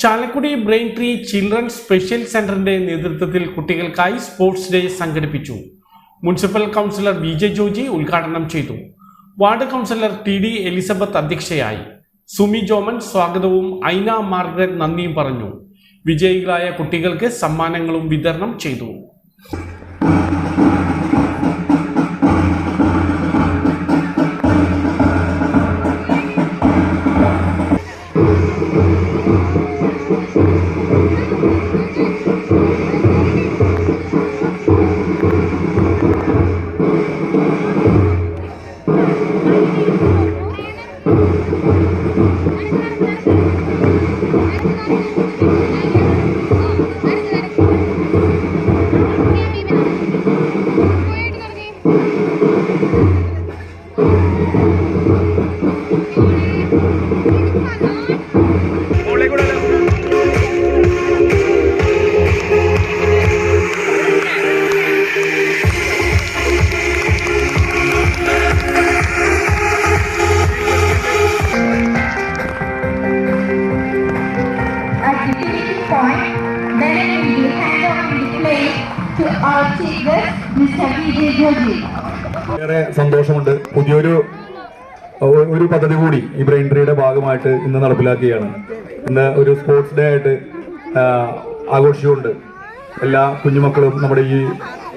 Chalakudy brain tree children's special സെന്ററിന്റെ നേതൃത്വത്തിൽ കുട്ടികൾക്കായി സ്പോർട്സ് ഡേ സംഘടിപ്പിച്ചു. മുനിസിപ്പൽ കൗൺസിലർ വിജയ് ജോജി ഉദ്ഘാടനം ചെയ്തു. വാർഡ് കൗൺസിലർ TD എലിസബത്ത് അധ്യക്ഷയായി. സുമി ജോമൻ സ്വാഗതവും ഐന മാർഗരറ്റ് നന്ദിയും പറഞ്ഞു. വിജയികളായ കുട്ടികൾക്ക് സമ്മാനങ്ങളും വിതരണം ചെയ്തു. ഏറെ സന്തോഷമുണ്ട്. പുതിയൊരു പദ്ധതി കൂടി ഈ ബ്രെയിൻ ട്രീയുടെ ഭാഗമായിട്ട് ഇന്ന് നടപ്പിലാക്കുകയാണ്. ഇന്ന് ഒരു സ്പോർട്സ് ഡേ ആയിട്ട് ആഘോഷിച്ചുകൊണ്ട് എല്ലാ കുഞ്ഞുമക്കളും നമ്മുടെ ഈ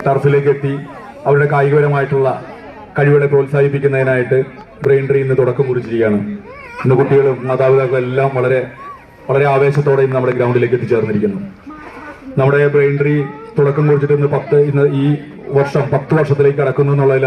ടർഫിലേക്ക് എത്തി അവരുടെ കായികപരമായിട്ടുള്ള കഴിവുകളെ പ്രോത്സാഹിപ്പിക്കുന്നതിനായിട്ട് ബ്രെയിൻ ട്രീ ഇന്ന് തുടക്കം കുറിച്ചിരിക്കുകയാണ്. ഇന്ന് കുട്ടികളും മാതാപിതാക്കളും എല്ലാം വളരെ വളരെ ആവേശത്തോടെ ഇന്ന് നമ്മുടെ ഗ്രൗണ്ടിലേക്ക് എത്തിച്ചേർന്നിരിക്കുന്നു. നമ്മുടെ ബ്രെയിൻ ട്രീ തുടക്കം കുറിച്ചിട്ട് ഇന്ന് ഈ വർഷം 10 വർഷത്തിലേക്ക് കടക്കുന്നു എന്നുള്ളതിൽ